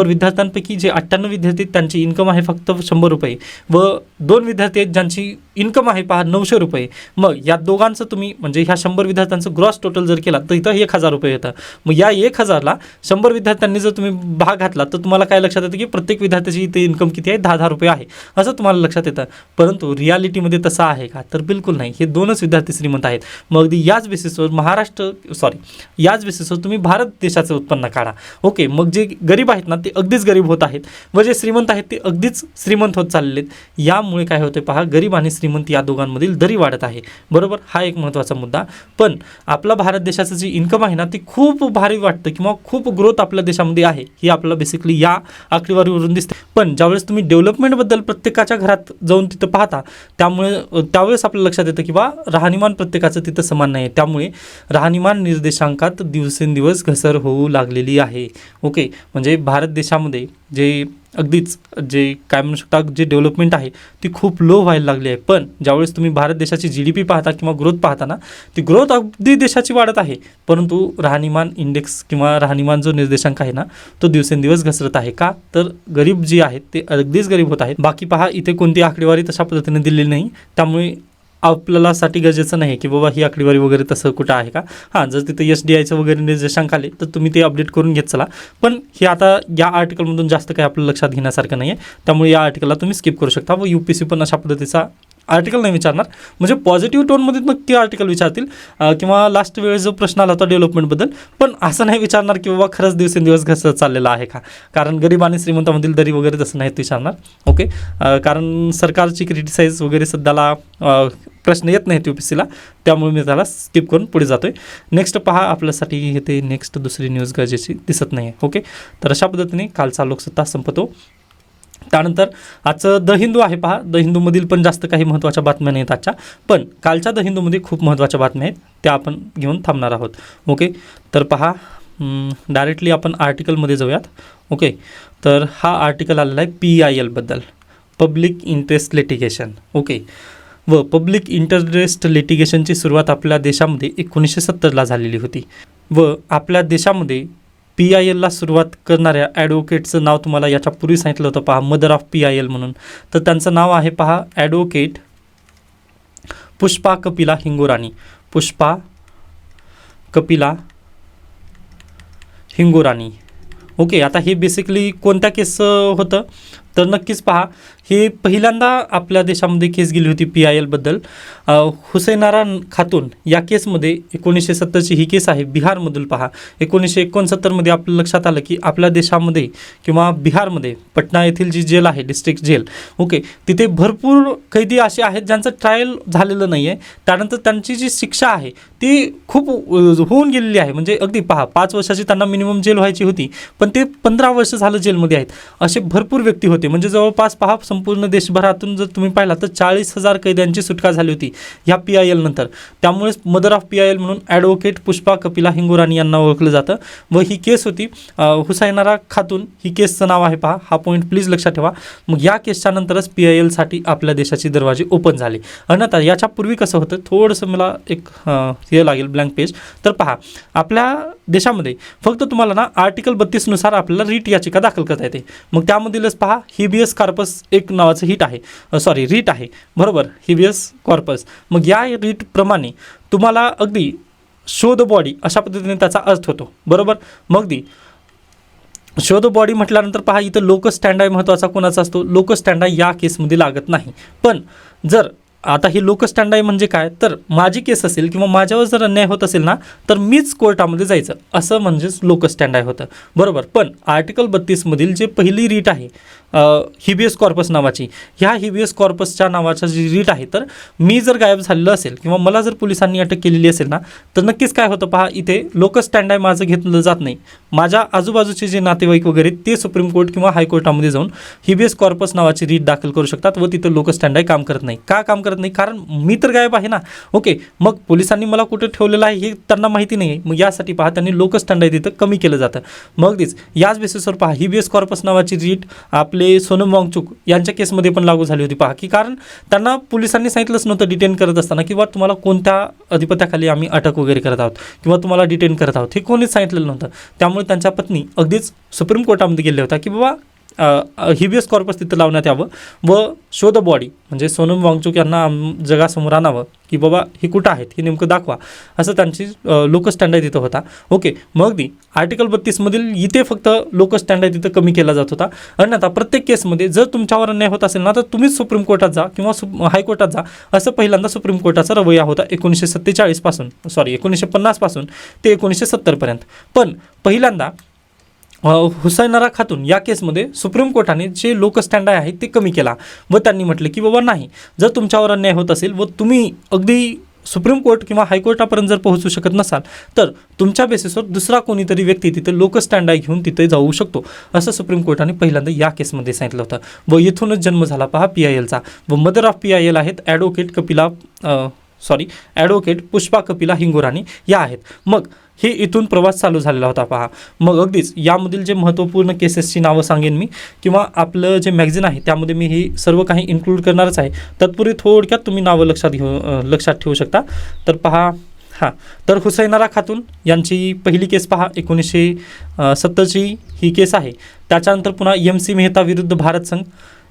विद्यार्थ्यांपैकी जे 98 विद्यार्थी त्यांची इन्कम आहे फक्त 100 रुपये व 2 विद्यार्थी आहेत ज्यांची इन्कम आहे पहा 900 रुपये. मग या दोघांचं तुम्ही म्हणजे ह्या 100 विद्यार्थ्यांचं ग्रॉस टोटल जर केला तर इथं 1000 रुपये येतं. मग या 1000ला 100 विद्यार्थ्यांनी जर तुम्ही भाग घातला तर तुम्हाला काय लक्षात येतं की प्रत्येक विद्यार्थ्याची इथे इन्कम किती आहे? 10,000 रुपये आहे असं तुम्हाला लक्षात येतं. परंतु रियालिटीमध्ये तसं आहे का? तर बिलकुल नाही. हे 2च विद्यार्थी श्रीमंत आहेत. मग अगदी याच बेसिसवर तुम्ही भारत देशाचं उत्पन्न काढा. ओके, मग जे गरीब आहेत ना ते अगदीच गरीब होत आहेत व जे श्रीमंत आहेत ते अगदीच श्रीमंत होत चाललेले आहेत. यामुळे काय होते पहा, गरीब आणि श्रीमंत या दोघांमधील दरी वाढत आहे. बरोबर, हा एक महत्त्वाचा मुद्दा. पण आपला भारत देशाचं जी इन्कम आहे ना ती खूप भारी वाटतं किंवा खूप ग्रोथ आपल्या देशामध्ये आहे ही आपल्याला बेसिकली या आकडेवारीवरून दिसते. पण ज्यावेळेस तुम्ही डेव्हलपमेंटबद्दल प्रत्येकाच्या घरात जाऊन तिथं पाहता त्यावेळेस आपल्याला लक्षात येतं की बा राहणीमान प्रत्येकाचं तिथं समान नाही. त्यामुळे राहणीमान निर्देशांकात दिवसेंदिवस घसर होऊ लागलेली आहे. ओके, म्हणजे भारत देशामध्ये जे अगदीच जे काय म्हणू शकता जे डेव्हलपमेंट आहे ती खूप लो व्हायला लागली आहे. पण ज्यावेळेस तुम्ही भारत देशाची GDP पाहता किंवा ग्रोथ पाहता ना ती ग्रोथ अगदी देशाची वाढत आहे. परंतु राहणीमान इंडेक्स किंवा राहणीमान जो निर्देशांक आहे ना तो दिवसेंदिवस घसरत आहे. का? तर गरीब जे आहेत ते अगदीच गरीब होत आहेत. बाकी पहा इथे कोणती आकडेवारी तशा पद्धतीने दिलेली नाही. त्यामुळे आपल्याला साठी गरजेचं नाही की बाबा ही आकडेवारी वगैरे तसं कुठं आहे का. हां, जर तिथे SDIचं वगैरे निर्देशांक आले तर तुम्ही ते अपडेट करून घेत चला. पण हे आता या आर्टिकलमधून जास्त काही आपलं लक्षात घेण्यासारखं नाही आहे. त्यामुळे या आर्टिकलला तुम्ही स्किप करू शकता. व UPSC पण अशा पद्धतीचा आर्टिकल नाही विचारणार. म्हणजे पॉझिटिव्ह टोनमध्ये नक्की आर्टिकल विचारतील किंवा लास्ट वेळेस जो प्रश्न आला होता डेव्हलपमेंटबद्दल पण असं नाही विचारणार की बाबा खरंच दिवसेंदिवस घसरत चाललेला आहे का. कारण गरीब आणि श्रीमंतामधील दरी वगैरे तसं नाहीत विचारणार. ओके, कारण सरकारची क्रिटिसाईज वगैरे सध्याला प्रश्न येत नाहीत UPSCला. त्यामुळे मी त्याला स्किप करून पुढे जातोय. नेक्स्ट पहा आपल्यासाठी हे नेक्स्ट दुसरी न्यूज गरजेची दिसत नाही आहे. ओके, तर अशा पद्धतीने कालचा लोकसत्ता संपतो. त्यानंतर आजचं द हिंदू आहे पहा. द हिंदूमधील पण जास्त काही महत्त्वाच्या बातम्या नाहीत आजच्या. पण कालच्या द हिंदूमध्ये खूप महत्त्वाच्या बातम्या आहेत त्या आपण घेऊन थांबणार आहोत. ओके, तर पहा डायरेक्टली आपण आर्टिकलमध्ये जाऊयात. ओके, तर हा आर्टिकल आलेला आहे PIL बद्दल, पब्लिक इंटरेस्ट लिटिगेशन. ओके, व पब्लिक इंटरेस्ट लिटिगेशनची सुरुवात आपल्या देशामध्ये 1970ला झालेली होती. व आपल्या देशामध्ये PILला सुरुवात करणाऱ्या ॲडव्होकेटचं नाव तुम्हाला याच्यापूर्वी सांगितलं होतं पहा, मदर ऑफ PIL म्हणून. तर त्यांचं नाव आहे पहा ॲडव्होकेट पुष्पा कपिला हिंगोरानी. पुष्पा कपिला हिंगोरानी. ओके, आता हे बेसिकली कोणत्या केस होतं तर नक्कीच पहा हे पहिल्यांदा आपल्या देशामध्ये केस गेली होती PIL बद्दल. हुसैनारा खातून या केसमध्ये 1970ची ही केस आहे बिहारमधून. पहा 1969मध्ये आपल्या लक्षात आलं की आपल्या देशामध्ये किंवा बिहारमध्ये पटना येथील जी जेल आहे डिस्ट्रिक्ट जेल. ओके, तिथे भरपूर कैदी असे आहेत ज्यांचं ट्रायल झालेलं नाही आहे. त्यानंतर त्यांची जी शिक्षा आहे ती खूप होऊन गेलेली आहे. म्हणजे अगदी पहा 5 वर्षाची त्यांना मिनिमम जेल व्हायची होती पण ते 15 वर्ष झालं जेलमध्ये आहेत. असे भरपूर व्यक्ती होते. म्हणजे जवळपास पहा संपूर्ण देशभरातून जर तुम्ही पाहिला तर 40,000 कैद्यांची सुटका झाली होती ह्या PIL नंतर. त्यामुळेच मदर ऑफ PIL म्हणून ॲडव्होकेट पुष्पा कपिला हिंगोरानी यांना ओळखलं जातं. व ही केस होती हुसैनारा खातून ही केसचं नाव आहे पहा. हा पॉईंट प्लीज लक्षात ठेवा. मग या केसच्या नंतरच PILसाठी आपल्या देशाची दरवाजे ओपन झाले. अन्यथा याच्यापूर्वी कसं होतं थोडंसं मला एक हे लागेल ब्लँक पेज. तर पहा आपल्या देशामध्ये फक्त तुम्हाला ना आर्टिकल 32 नुसार आपल्याला रीट याचिका दाखल करता येते. मग त्यामधीलच पहा हिबियस कॉर्पस एक नावाचं रीट आहे. बरोबर, हिबियस कॉर्पस. मग या रीटप्रमाणे तुम्हाला अगदी शो द बॉडी अशा पद्धतीने त्याचा अर्थ होतो. बरोबर, मग अगदी शो द बॉडी म्हटल्यानंतर पहा इथं लोकस स्टँडाय महत्त्वाचा कोणाचा असतो. लोकस स्टँडाय या केसमध्ये लागत नाही. पण जर आता ही लोकस स्टँडाय म्हणजे काय तर माझी केस असेल किंवा माझ्यावर जर अन्याय होत असेल ना तर मीच कोर्टामध्ये जायचं असं म्हणजेच लोकस स्टँडाय होतं. बरोबर, पण आर्टिकल 32 मधील जे पहिली रीट आहे हिबियस कॉर्पस नावाची. ह्या हिबियस कॉर्पसच्या नावाचा जी रीट आहे, तर मी जर गायब झालेलं असेल किंवा मला जर पोलिसांनी अटक केलेली असेल ना, तर नक्कीच काय होतं पहा, इथे लोकस स्टँड आहे माझं घेतलं जात नाही. माझ्या आजूबाजूचे जे नातेवाईक वगैरे ते सुप्रीम कोर्ट किंवा हायकोर्टामध्ये जाऊन हिबियस कॉर्पस नावाची रीट दाखल करू शकतात व तिथं लोकस स्टँड आहे काम करत नाही. का काम करत नाही? कारण मी तर गायब आहे ना. ओके, मग पोलिसांनी मला कुठं ठेवलेलं आहे हे त्यांना माहिती नाही आहे. मग यासाठी पहा त्यांनी लोकस स्टँड आहे तिथं कमी केलं जातं. मग अगदीच याच बेसिसवर पहा हिबियस कॉर्पस नावाची रीट आपले सोनम वांगचुक यांच्या केसमध्ये पण लागू झाली होती. पहा की कारण त्यांना पोलिसांनी सांगितलंच नव्हतं डिटेन करत असताना किंवा तुम्हाला कोणत्या अधिपत्याखाली आम्ही अटक वगैरे करत आहोत किंवा तुम्हाला डिटेन करत आहोत हे कोणीच सांगितलेलं नव्हतं. त्यामुळे त्यांच्या पत्नी अगदीच सुप्रीम कोर्टामध्ये गेल्या होत्या की बाबा हिबियस कॉर्पस तिथं लावण्यात यावं व शो द बॉडी, म्हणजे सोनम वांगचुक यांना जगासमोर आणावं की बाबा हे कुठं आहेत हे नेमकं दाखवा, असं त्यांची लोकस स्टँड आहे तिथं होता. ओके, मग अगदी आर्टिकल 32मधील इथे फक्त लोकस स्टँड आहे तिथं कमी केला जात होता. अन्यथा प्रत्येक केसमध्ये जर तुमच्यावर अन्याय होत असेल ना, तर तुम्हीच सुप्रीम कोर्टात जा किंवा हायकोर्टात जा, असं पहिल्यांदा सुप्रीम कोर्टाचा रवैया होता 1947 पासून, 1950 पासून ते 1970 पर्यंत. पण पहिल्यांदा हुसैनारा खातून या केसमध्ये सुप्रीम कोर्टाने जे लोक स्टँड आहे ते कमी केला व त्यांनी म्हटलं की बाबा नाही, जर तुमच्यावर अन्याय होत असेल व तुम्ही अगदी सुप्रीम कोर्ट किंवा हायकोर्टापर्यंत जर पोहोचू शकत नसाल, तर तुमच्या बेसिसवर दुसरा कोणीतरी व्यक्ती तिथे लोक स्टँड आहे घेऊन तिथे जाऊ शकतो, असं सुप्रीम कोर्टाने पहिल्यांदा या केसमध्ये सांगितलं होतं. व इथूनच जन्म झाला पहा PILचा. व मदर ऑफ PIL आहेत ॲडव्होकेट पुष्पा कपिला हिंगोरानी या आहेत. मग हे इथून प्रवास चालू झालेला होता पहा. मग अगदीच यामधील जे महत्त्वपूर्ण केसेसची नावं सांगेन मी किंवा आपलं जे मॅगझिन आहे त्यामध्ये मी ही सर्व काही इन्क्लूड करणारच आहे. तत्पूर्वी थोडक्यात तुम्ही नावं लक्षात ठेवू शकता. तर पहा, तर हुसैनारा खातून यांची पहिली केस पहा 1970ची ही केस आहे. त्याच्यानंतर पुन्हा MC मेहता विरुद्ध भारत संघ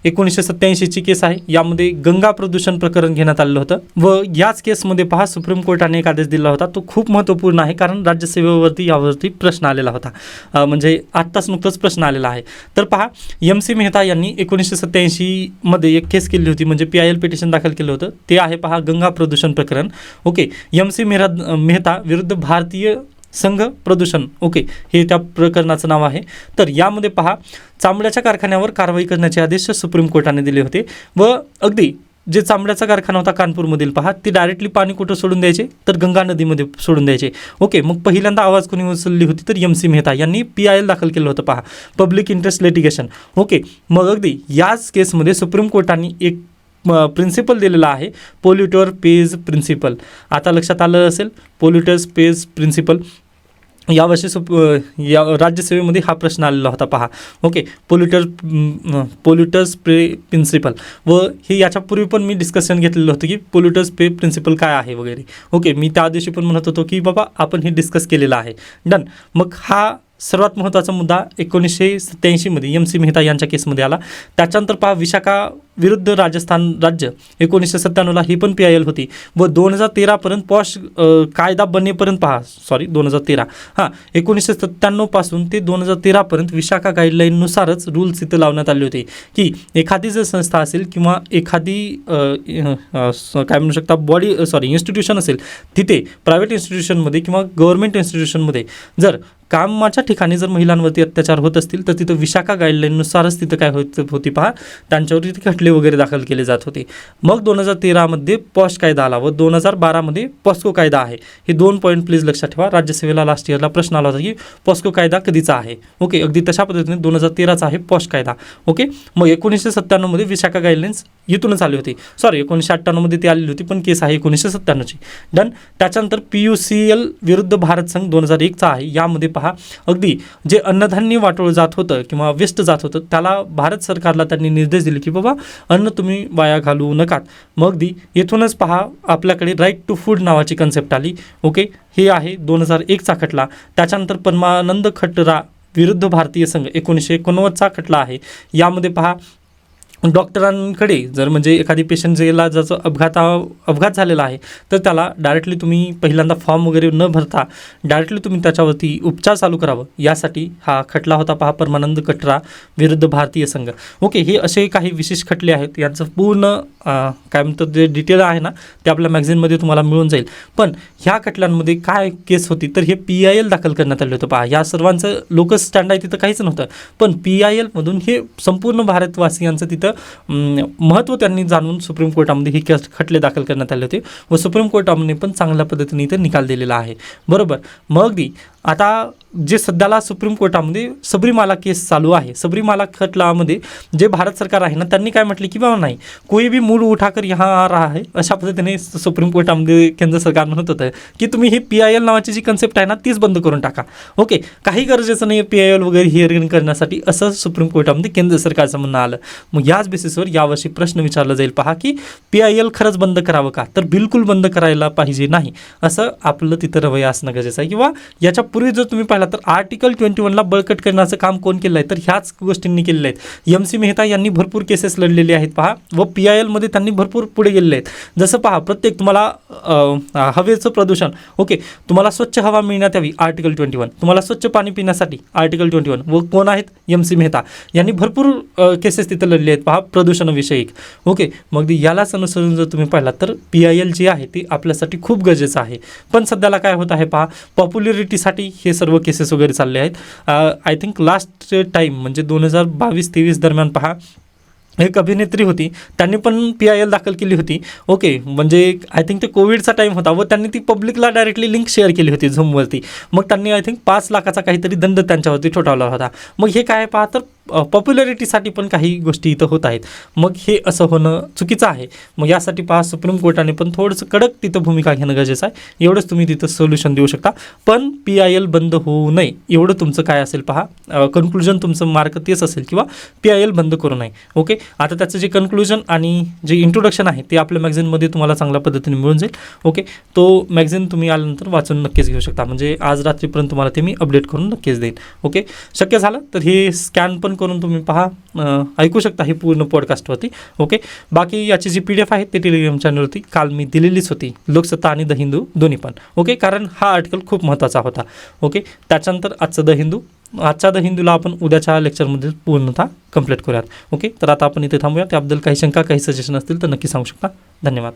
1987ची केस आहे. यामध्ये गंगा प्रदूषण प्रकरण घेण्यात आलेलं होतं व याच केसमध्ये पहा सुप्रीम कोर्टाने एक आदेश दिला होता. तो खूप महत्त्वपूर्ण आहे कारण राज्यसेवेवरती यावरती प्रश्न आलेला होता, म्हणजे आत्ताच नुकतंच प्रश्न आलेला आहे. तर पहा MC मेहता यांनी 1987मध्ये एक केस केली होती, म्हणजे PIL पिटिशन दाखल केलं होतं. ते आहे पहा गंगा प्रदूषण प्रकरण. ओके, MC मेहता विरुद्ध भारतीय संघ प्रदूषण, ओके, हे त्या प्रकरणाचं नाव आहे. तर यामध्ये पहा चामड्याच्या कारखान्यावर कारवाई करण्याचे आदेश सुप्रीम कोर्टाने दिले होते व अगदी जे चामड्याचा कारखाना होता कानपूरमधील पहा, ती डायरेक्टली पाणी कुठं सोडून द्यायचे, तर गंगा नदीमध्ये सोडून द्यायचे. ओके, मग पहिल्यांदा आवाज कोणी उचलली होती, तर MC मेहता यांनी PIL दाखल केलं होतं पहा, पब्लिक इंटरेस्ट लिटिगेशन. ओके, मग अगदी याच केसमध्ये सुप्रीम कोर्टाने एक प्रिन्सिपल दिलेला आहे, पोल्युटर पेज प्रिन्सिपल. आता लक्षात आलं असेल, पोल्युटर्स पेज प्रिन्सिपल. यावर्षी राज्यसेवेमध्ये हा प्रश्न आलेला होता पहा. ओके, पोल्युटर्स पे प्रिन्सिपल. व हे याच्यापूर्वी पण मी डिस्कशन घेतलेलं होतं की पोल्युटर्स पे प्रिन्सिपल काय आहे वगैरे. ओके, मी त्या दिवशी पण म्हणत होतो की बाबा आपण हे डिस्कस केलेलं आहे. डन. मग हा सर्वात महत्त्वाचा मुद्दा 1987मध्ये MC मेहता यांच्या केसमध्ये आला. त्याच्यानंतर पहा विशाखा विरुद्ध राजस्थान राज्य 1997ला ही पण PIL होती व 2013पर्यंत पॉश कायदा बनेपर्यंत पहा, 2013 1997 पासून ते 2013पर्यंत विशाखा गाईडलाईननुसारच रूल्स इथं लावण्यात आले होते की एखादी जर संस्था असेल किंवा एखादी काय म्हणू शकता इन्स्टिट्यूशन असेल, तिथे प्रायव्हेट इन्स्टिट्यूशनमध्ये किंवा गव्हर्नमेंट इन्स्टिट्यूशनमध्ये जर कामाच्या ठिकाणी जर महिलांवरती अत्याचार होत असतील, तर तिथं विशाखा गाईडलाईननुसारच तिथं काय होती पहा, त्यांच्यावर तिथे खटले वगैरे दाखल केले जात होते. मग 2013मध्ये पॉश कायदा आला व 2012मध्ये पॉस्को कायदा आहे. हे 2 पॉईंट प्लीज लक्षात ठेवा. राज्यसेवेला लास्ट इयरला प्रश्न आला होता की पॉस्को कायदा कधीचा आहे. ओके, अगदी तशा पद्धतीने 2013चा आहे पॉश कायदा. ओके, मग 1997मध्ये विशाखा गाईडलाईन्स इथूनच आली होती. 1998मध्ये ती आलेली होती, पण केस आहे 1997ची. डन. त्याच्यानंतर PUCL विरुद्ध भारत संघ 2001चा आहे. यामध्ये पहा अगदी जे अन्नधान्य वाटोळ जात होतं किंवा वेस्ट जात होतं, त्याला भारत सरकारला त्यांनी निर्देश दिले की बाबा अन्न तुम्ही वाया घालवू नकात. मग अगदी येथूनच पहा आपल्याकडे राईट टू फूड नावाची कन्सेप्ट आली. ओके, हे आहे 2001चा खटला. त्याच्यानंतर परमानंद खटरा विरुद्ध भारतीय संघ 1989चा खटला आहे. यामध्ये पहा डॉक्टरांकडे जर म्हणजे एखादी पेशंट ज्याला ज्याचा अपघात झालेला आहे तर त्याला डायरेक्टली तुम्ही पहिल्यांदा फॉर्म वगैरे न भरता डायरेक्टली तुम्ही त्याच्यावरती उपचार चालू करावं, यासाठी हा खटला होता पहा परमानंद कटरा विरुद्ध भारतीय संघ. ओके, हे असे काही विशेष खटले आहेत, यांचं पूर्ण काय म्हणतात जे डिटेल आहे ना ते आपल्या मॅगझिनमध्ये तुम्हाला मिळून जाईल. पण ह्या खटल्यांमध्ये काय केस होती तर हे PIL दाखल करण्यात आलं होतं पहा. या सर्वांचं लोकस स्टँड आहे तिथं काहीच नव्हतं, पण PILमधून हे संपूर्ण भारतवासियांचं तिथं महत्त्व त्यांनी जाणून सुप्रीम कोर्टामध्ये हे खटले दाखल करण्यात आले होते व सुप्रीम कोर्टाने पण चांगल्या पद्धतीने इथे निकाल दिलेला आहे. बरोबर. मग अगदी आता जे सध्याला सुप्रीम कोर्टामध्ये सबरीमाला केस चालू आहे, सबरीमाला खटलामध्ये जे भारत सरकार आहे ना त्यांनी काय म्हटले की बाबा नाही, कोई भी मूल उठाकर यहाँ आ रहा है, अशा पद्धतीने सुप्रीम कोर्टामध्ये केंद्र सरकार म्हणत होतं की तुम्ही ही PIL नावाची जी कन्सेप्ट आहे ना तीच बंद करून टाका. ओके, काही गरजेचं नाही PIL वगैरे हिअरिंग करण्यासाठी, असं सुप्रीम कोर्टामध्ये केंद्र सरकारचं म्हणणं आलं. मग याच बेसिसवर यावर्षी प्रश्न विचारला जाईल पहा की PIL खरंच बंद करावं का, तर बिलकुल बंद करायला पाहिजे नाही, असं आपलं तिथं रवैया असणं गरजेचं आहे. किंवा याच्या पूर्वी जर तुम्ही पाहिला तर आर्टिकल 21ला बळकट करण्याचं काम कोण केलं आहे तर ह्याच गोष्टींनी केलेलं आहेत. MC मेहता यांनी भरपूर केसेस लढलेले आहेत पहा व PILमध्ये त्यांनी भरपूर पुढे गेलेले आहेत. जसं पहा प्रत्येक तुम्हाला हवेचं प्रदूषण, ओके, तुम्हाला स्वच्छ हवा मिळण्यात यावी आर्टिकल 21, तुम्हाला स्वच्छ पाणी पिण्यासाठी आर्टिकल 21 व कोण आहेत MC मेहता यांनी भरपूर केसेस तिथं लढले आहेत पहा प्रदूषणाविषयी. ओके, मग यालाच अनुसरून जर तुम्ही पाहिला तर PIL जे आहे ते आपल्यासाठी खूप गरजेचं आहे. पण सध्याला काय होत आहे पहा, पॉप्युलरिटीसाठी हे सर्व केसेस वगैरे चालले आहेत. आय थिंक लास्ट टाईम म्हणजे 2022-23 दरम्यान पहा एक अभिनेत्री होती, त्यांनी पण PIL दाखल केली होती. ओके, म्हणजे आय थिंक ते कोविडचा टाईम होता व त्यांनी ती पब्लिकला डायरेक्टली लिंक शेअर केली होती झूमवरती. मग त्यांनी आय थिंक 5 लाखाचा काहीतरी दंड त्यांच्यावरती ठोठावला होता. मग हे काय पहा तर पॉप्युलरिटीसाठी पण काही गोष्टी इथं होत आहेत. मग हे असं होणं चुकीचं आहे. मग यासाठी पहा सुप्रीम कोर्टाने पण थोडंसं कडक तिथं भूमिका घेणं गरजेचं आहे. एवढंच तुम्ही तिथं सोल्युशन देऊ शकता. पण PIL बंद होऊ नये एवढं तुमचं काय असेल पहा, कन्क्लुजन तुमचं मार्क तेच असेल किंवा PIL बंद करू नये. ओके, आता त्याचं जे कन्क्लुजन आणि जे इंट्रोडक्शन आहे ते आपल्या मॅगझिनमध्ये तुम्हाला चांगल्या पद्धतीने मिळून जाईल. ओके, तो मॅगझिन तुम्ही आल्यानंतर वाचून नक्कीच घेऊ शकता. म्हणजे आज रात्रीपर्यंत तुम्हाला ते मी अपडेट करून नक्कीच देईन. ओके, शक्य झालं तर हे स्कॅन पण करून तुम्ही पहा, ऐकू शकता हे पूर्ण पॉडकास्टवरती. ओके, बाकी याची जी PDF आहे ते टेलिग्राम चॅनलवरती काल मी दिलेलीच होती, लोकसत्ता आणि द हिंदू दोन्ही पण. ओके, कारण हा आर्टिकल खूप महत्त्वाचा होता. ओके, त्याच्यानंतर आजचं द हिंदू, आजच्या द हिंदूला आपण उद्याच्या लेक्चरमध्ये पूर्णतः कंप्लीट करूयात. ओके, तर आता आपण इथे थांबूया. त्याबद्दल काही शंका काही सजेशन असतील तर नक्की सांगू शकता. धन्यवाद.